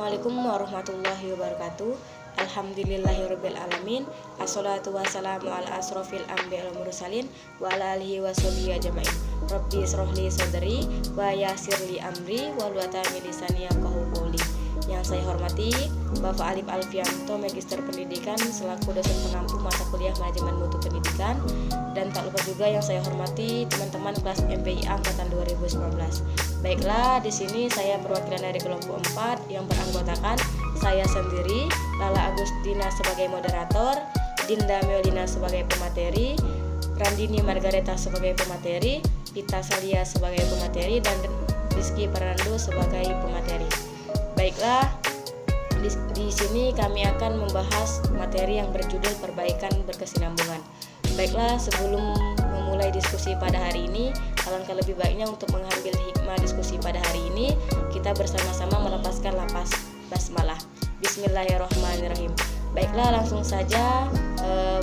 Assalamualaikum warahmatullahi wabarakatuh. Alhamdulillahirabbil alamin. Assalatu wassalamu ala asrofil anbiya wal mursalin wa ala alihi washabihi ajmain. Rabbi shrahli sadri wa yassirli amri wahlul 'uqdatam min lisani yafqahu qawli. Yang saya hormati Bapak Alif Alfianto, Magister Pendidikan selaku dosen pengampu mata kuliah Manajemen Mutu Pendidikan, dan tak lupa juga yang saya hormati teman-teman kelas MPI angkatan 2019. Baiklah, di sini saya perwakilan dari kelompok 4 yang beranggotakan saya sendiri, Lala Agustina sebagai moderator, Dinda Meolina sebagai pemateri, Randini Margareta sebagai pemateri, Pita Salia sebagai pemateri, dan Rizky Fernando sebagai pemateri. Baiklah, di sini kami akan membahas materi yang berjudul perbaikan berkesinambungan. Baiklah, sebelum memulai diskusi pada hari ini, alangkah lebih baiknya untuk mengambil hikmah diskusi pada hari ini, kita bersama-sama melepaskan lapas basmalah. Bismillahirrahmanirrahim. Baiklah, langsung saja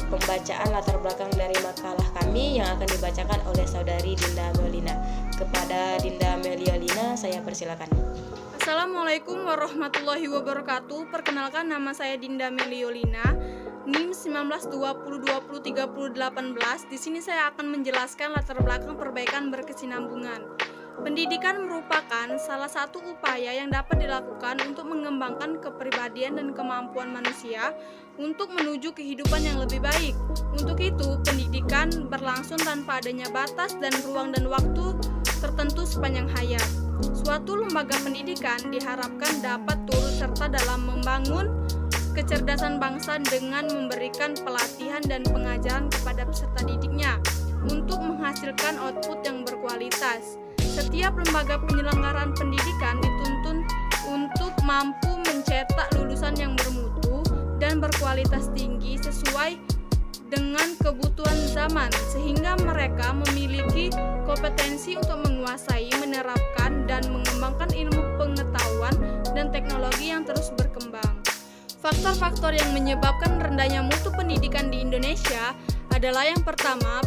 pembacaan latar belakang dari makalah kami yang akan dibacakan oleh saudari Dinda Meolina. Kepada Dinda Meolina, saya persilakan. Assalamualaikum warahmatullahi wabarakatuh. Perkenalkan, nama saya Dinda Meolina, NIM 1920203018. Di sini saya akan menjelaskan latar belakang perbaikan berkesinambungan. Pendidikan merupakan salah satu upaya yang dapat dilakukan untuk mengembangkan kepribadian dan kemampuan manusia untuk menuju kehidupan yang lebih baik. Untuk itu, pendidikan berlangsung tanpa adanya batas dan ruang dan waktu tertentu sepanjang hayat. Suatu lembaga pendidikan diharapkan dapat turut serta dalam membangun kecerdasan bangsa dengan memberikan pelatihan dan pengajaran kepada peserta didiknya untuk menghasilkan output yang berkualitas. Setiap lembaga penyelenggaraan pendidikan dituntun untuk mampu mencetak lulusan yang bermutu dan berkualitas tinggi sesuai dengan kebutuhan zaman, sehingga mereka memiliki kompetensi untuk menguasai, menerapkan, dan mengembangkan ilmu pengetahuan dan teknologi yang terus berkembang. Faktor-faktor yang menyebabkan rendahnya mutu pendidikan di Indonesia adalah yang pertama,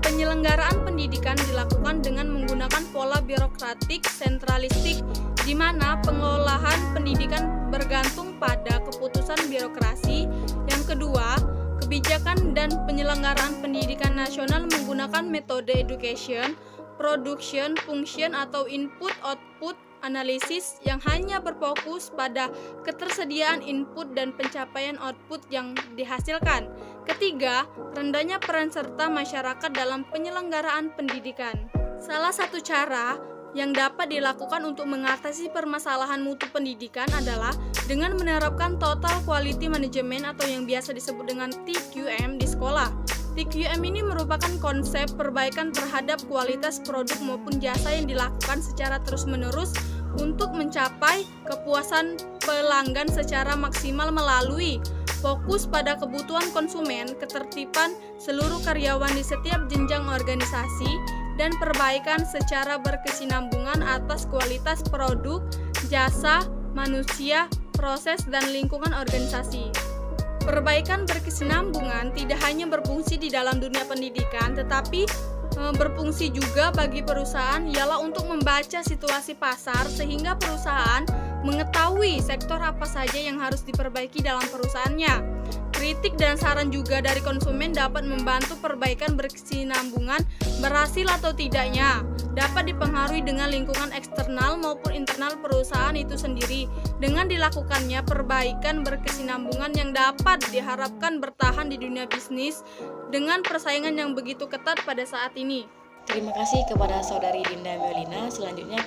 penyelenggaraan pendidikan dilakukan dengan menggunakan pola birokratik sentralistik, di mana pengelolaan pendidikan bergantung pada keputusan birokrasi. Yang kedua, kebijakan dan penyelenggaraan pendidikan nasional menggunakan metode education, production, function atau input-output analisis yang hanya berfokus pada ketersediaan input dan pencapaian output yang dihasilkan. Ketiga, rendahnya peran serta masyarakat dalam penyelenggaraan pendidikan. Salah satu cara yang dapat dilakukan untuk mengatasi permasalahan mutu pendidikan adalah dengan menerapkan Total Quality Management atau yang biasa disebut dengan TQM di sekolah. TQM ini merupakan konsep perbaikan terhadap kualitas produk maupun jasa yang dilakukan secara terus-menerus untuk mencapai kepuasan pelanggan secara maksimal melalui fokus pada kebutuhan konsumen, ketertiban seluruh karyawan di setiap jenjang organisasi, dan perbaikan secara berkesinambungan atas kualitas produk, jasa, manusia, proses, dan lingkungan organisasi. Perbaikan berkesinambungan tidak hanya berfungsi di dalam dunia pendidikan, tetapi berfungsi juga bagi perusahaan, ialah untuk membaca situasi pasar sehingga perusahaan mengetahui sektor apa saja yang harus diperbaiki dalam perusahaannya. Kritik dan saran juga dari konsumen dapat membantu perbaikan berkesinambungan berhasil atau tidaknya dapat dipengaruhi dengan lingkungan eksternal maupun internal perusahaan itu sendiri. Dengan dilakukannya perbaikan berkesinambungan yang dapat diharapkan bertahan di dunia bisnis dengan persaingan yang begitu ketat pada saat ini. Terima kasih kepada saudari Dinda Meolina. Selanjutnya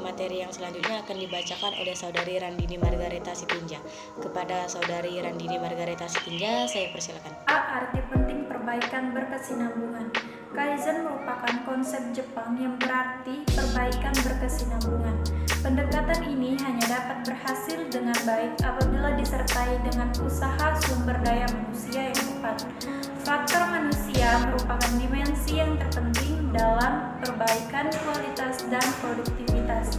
materi yang selanjutnya akan dibacakan oleh saudari Randini Margareta Sitinja. Kepada saudari Randini Margareta Sitinja, saya persilakan. Arti penting perbaikan berkesinambungan. Kaizen merupakan konsep Jepang yang berarti perbaikan berkesinambungan. Pendekatan ini hanya dapat berhasil dengan baik apabila disertai dengan usaha sumber daya manusia yang tepat. Faktor manusia merupakan dimensi yang terpenting dalam perbaikan kualitas dan produktivitas.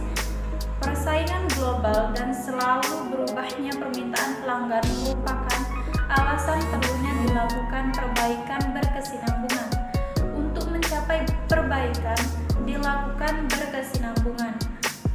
Persaingan global dan selalu berubahnya permintaan pelanggan merupakan alasan perlunya dilakukan perbaikan berkesinambungan. Untuk mencapai perbaikan, dilakukan berkesinambungan.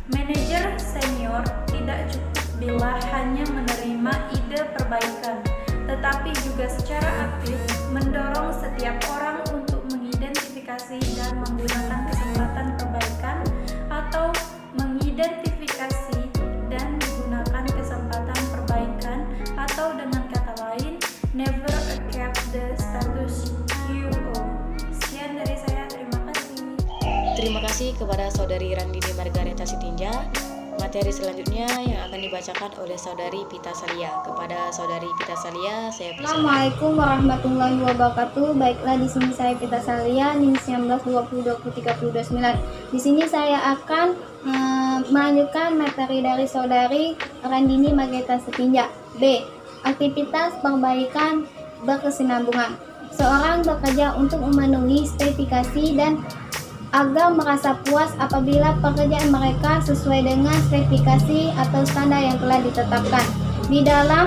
Manajer senior tidak cukup bila hanya menerima ide perbaikan, tetapi juga secara aktif mendorong setiap orang untuk mengidentifikasi dan menggunakan kesempatan perbaikan atau mengidentifikasi dan menggunakan kesempatan perbaikan, atau dengan kata lain never accept the status quo. Sekian dari saya, terima kasih. Terima kasih kepada Saudari Randini Margareta Sitinja. Materi selanjutnya yang akan dibacakan oleh Saudari Pita Salia. Kepada Saudari Pita Salia, saya persilakan. Assalamualaikum warahmatullahi wabarakatuh. Baiklah, di sini saya Pita Salia, NIM 1920203029. Di sini saya akan melanjutkan materi dari Saudari Randini Margareta Sitinja. B. Aktivitas perbaikan berkesinambungan. Seorang bekerja untuk memenuhi spesifikasi dan agar merasa puas apabila pekerjaan mereka sesuai dengan spesifikasi atau standar yang telah ditetapkan. Di dalam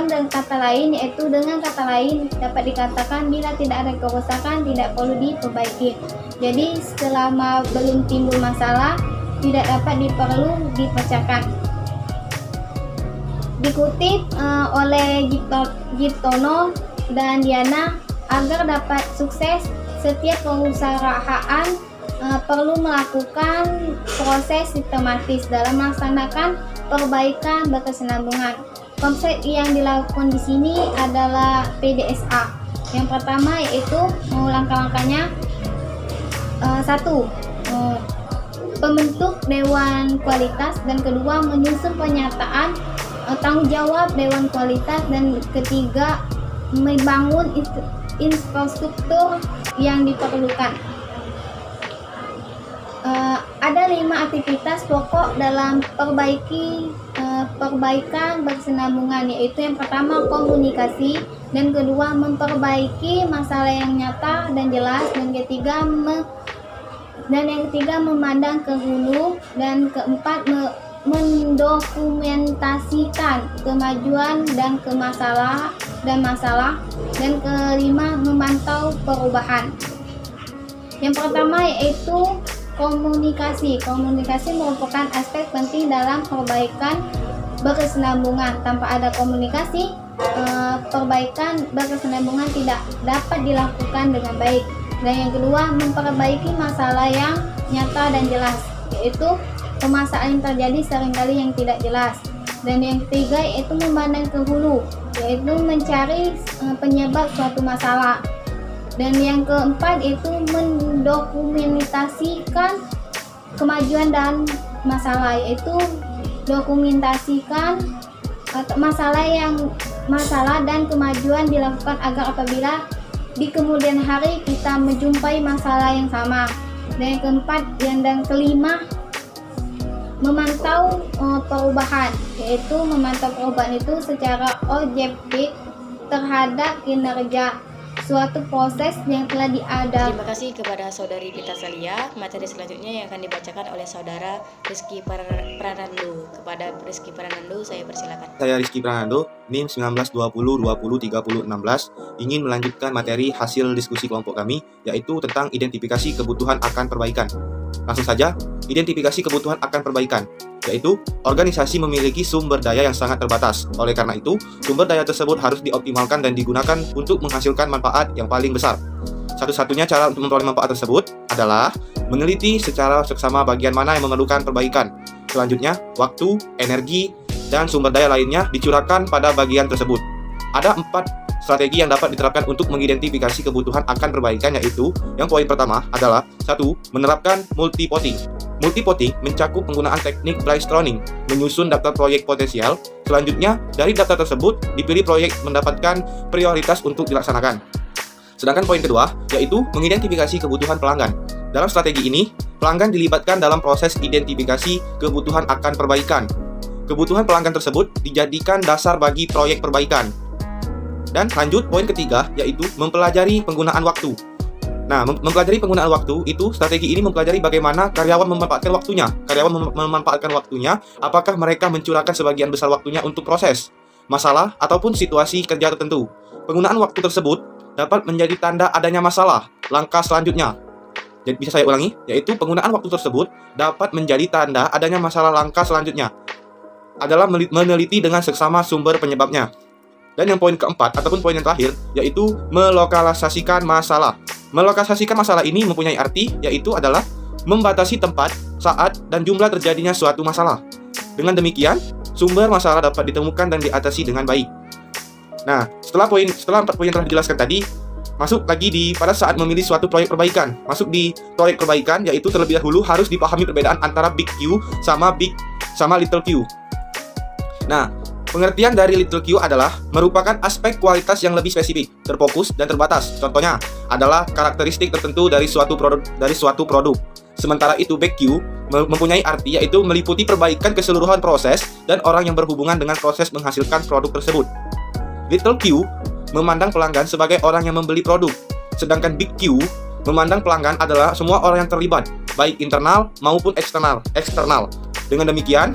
dengan kata lain, yaitu dengan kata lain dapat dikatakan bila tidak ada kerusakan tidak perlu diperbaiki. Jadi selama belum timbul masalah tidak dapat dipecahkan. Dikutip oleh Giptono dan Diana, agar dapat sukses setiap perusahaan perlu melakukan proses sistematis dalam melaksanakan perbaikan berkesinambungan. Konsep yang dilakukan di sini adalah PDSA. Yang pertama yaitu langkah-langkahnya. 1. Pembentuk Dewan Kualitas, dan kedua menyusun pernyataan tanggung jawab Dewan Kualitas, dan ketiga membangun infrastruktur yang diperlukan. Ada 5 aktivitas pokok dalam perbaikan berkesinambungan, yaitu yang pertama komunikasi, dan kedua memperbaiki masalah yang nyata dan jelas, dan yang ketiga memandang ke hulu, dan keempat mendokumentasikan kemajuan dan masalah, dan kelima memantau perubahan. Yang pertama yaitu komunikasi. Komunikasi merupakan aspek penting dalam perbaikan berkesinambungan. Tanpa ada komunikasi, perbaikan berkesinambungan tidak dapat dilakukan dengan baik. Dan yang kedua, memperbaiki masalah yang nyata dan jelas, yaitu permasalahan yang terjadi seringkali yang tidak jelas. Dan yang ketiga yaitu memandang ke hulu, yaitu mencari penyebab suatu masalah. Dan yang keempat yaitu mendokumentasikan kemajuan dan masalah, yaitu dokumentasikan masalah dan kemajuan dilakukan agar apabila di kemudian hari kita menjumpai masalah yang sama. Dan yang keempat dan kelima memantau perubahan, yaitu memantau perubahan itu secara objektif terhadap kinerja suatu proses yang telah diadakan. Terima kasih kepada Saudari Pita Salia. Materi selanjutnya yang akan dibacakan oleh Saudara Rizky Pranando. Kepada Rizky Pranando, saya persilakan. Saya Rizky Pranando, NIM 1920203016, ingin melanjutkan materi hasil diskusi kelompok kami, yaitu tentang identifikasi kebutuhan akan perbaikan. Langsung saja, identifikasi kebutuhan akan perbaikan, yaitu organisasi memiliki sumber daya yang sangat terbatas. Oleh karena itu, sumber daya tersebut harus dioptimalkan dan digunakan untuk menghasilkan manfaat yang paling besar. Satu-satunya cara untuk memperoleh manfaat tersebut adalah meneliti secara seksama bagian mana yang memerlukan perbaikan. Selanjutnya, waktu, energi, dan sumber daya lainnya dicurahkan pada bagian tersebut. Ada 4 strategi yang dapat diterapkan untuk mengidentifikasi kebutuhan akan perbaikan, yaitu yang poin pertama adalah 1. Menerapkan multi-potting. Multi-potting mencakup penggunaan teknik brainstorming, menyusun daftar proyek potensial. Selanjutnya, dari daftar tersebut dipilih proyek mendapatkan prioritas untuk dilaksanakan. Sedangkan poin kedua, yaitu mengidentifikasi kebutuhan pelanggan. Dalam strategi ini, pelanggan dilibatkan dalam proses identifikasi kebutuhan akan perbaikan. Kebutuhan pelanggan tersebut dijadikan dasar bagi proyek perbaikan. Dan lanjut, poin ketiga, yaitu mempelajari penggunaan waktu. Nah, mempelajari penggunaan waktu itu, strategi ini mempelajari bagaimana karyawan memanfaatkan waktunya. Apakah mereka mencurahkan sebagian besar waktunya untuk proses, masalah, ataupun situasi kerja tertentu. Penggunaan waktu tersebut dapat menjadi tanda adanya masalah. Langkah selanjutnya, Jadi bisa saya ulangi, yaitu penggunaan waktu tersebut dapat menjadi tanda adanya masalah. Langkah selanjutnya adalah meneliti dengan seksama sumber penyebabnya. Dan yang poin keempat ataupun poin yang terakhir yaitu melokalisasikan masalah. Melokalisasikan masalah ini mempunyai arti yaitu adalah membatasi tempat, saat, dan jumlah terjadinya suatu masalah. Dengan demikian, sumber masalah dapat ditemukan dan diatasi dengan baik. Nah, setelah 4 poin yang telah dijelaskan tadi, masuk lagi pada saat memilih suatu proyek perbaikan. Masuk di proyek perbaikan yaitu terlebih dahulu harus dipahami perbedaan antara big Q sama little q. Nah, pengertian dari little q adalah merupakan aspek kualitas yang lebih spesifik, terfokus, dan terbatas. Contohnya adalah karakteristik tertentu dari suatu produk. Sementara itu big Q mempunyai arti yaitu meliputi perbaikan keseluruhan proses dan orang yang berhubungan dengan proses menghasilkan produk tersebut. Little q memandang pelanggan sebagai orang yang membeli produk, sedangkan big Q memandang pelanggan adalah semua orang yang terlibat, baik internal maupun eksternal. Dengan demikian,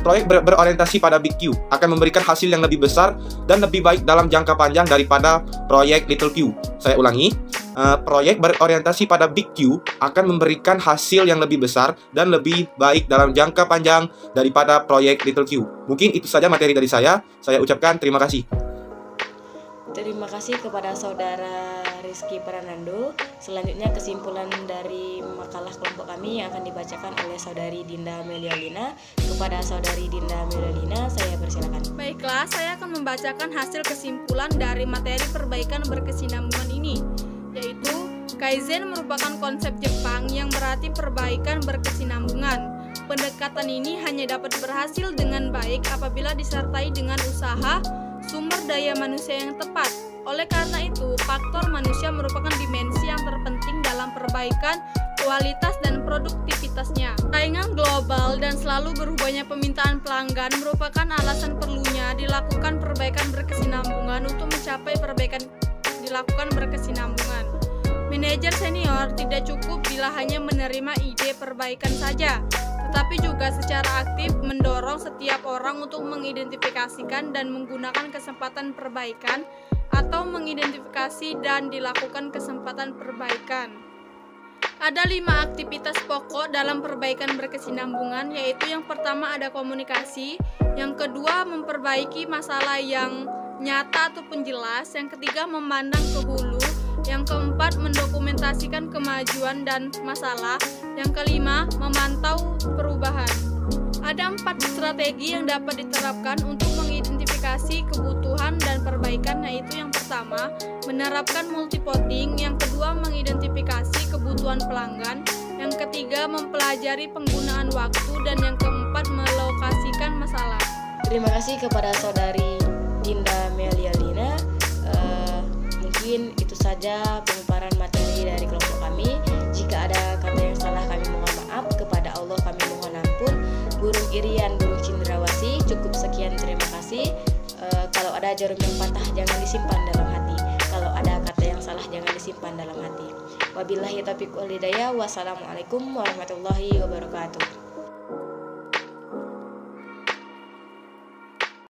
proyek berorientasi pada big Q akan memberikan hasil yang lebih besar dan lebih baik dalam jangka panjang daripada proyek little q. Saya ulangi, proyek berorientasi pada big Q akan memberikan hasil yang lebih besar dan lebih baik dalam jangka panjang daripada proyek little q. Mungkin itu saja materi dari saya. Saya ucapkan terima kasih. Terima kasih kepada Saudara Rizky Pranando. Selanjutnya kesimpulan dari makalah kelompok kami yang akan dibacakan oleh Saudari Dinda Melialina. Kepada Saudari Dinda Melialina, saya persilakan. Baiklah, saya akan membacakan hasil kesimpulan dari materi perbaikan berkesinambungan ini, yaitu Kaizen merupakan konsep Jepang yang berarti perbaikan berkesinambungan. Pendekatan ini hanya dapat berhasil dengan baik apabila disertai dengan usaha sumber daya manusia yang tepat. Oleh karena itu, faktor manusia merupakan dimensi yang terpenting dalam perbaikan kualitas dan produktivitasnya. Saingan global dan selalu berubahnya permintaan pelanggan merupakan alasan perlunya dilakukan perbaikan berkesinambungan untuk mencapai perbaikan dilakukan berkesinambungan. Manajer senior tidak cukup bila hanya menerima ide perbaikan saja, tetapi juga secara aktif mendorong setiap orang untuk mengidentifikasikan dan menggunakan kesempatan perbaikan atau mengidentifikasi dan dilakukan kesempatan perbaikan. Ada 5 aktivitas pokok dalam perbaikan berkesinambungan, yaitu yang pertama ada komunikasi, yang kedua memperbaiki masalah yang nyata ataupun jelas, yang ketiga memandang ke hulu, yang keempat mendokumentasikan kemajuan dan masalah, yang kelima memantau perubahan. Ada 4 strategi yang dapat diterapkan untuk mengidentifikasi kebutuhan dan perbaikan, yaitu yang pertama menerapkan multipoting, yang kedua mengidentifikasi kebutuhan pelanggan, yang ketiga mempelajari penggunaan waktu, dan yang keempat melokasikan masalah. Terima kasih kepada Saudari Dinda Melialina. Mungkin itu saja pemaparan materi dari kelompok kami. Jika ada kata yang salah kami mohon maaf, kepada Allah kami mohon ampun. Burung irian, burung cendrawasih. Cukup sekian, terima kasih. Kalau ada jarum yang patah jangan disimpan dalam hati. Kalau ada kata yang salah jangan disimpan dalam hati. Wabillahi taufiq wal hidayah. Wassalamualaikum warahmatullahi wabarakatuh.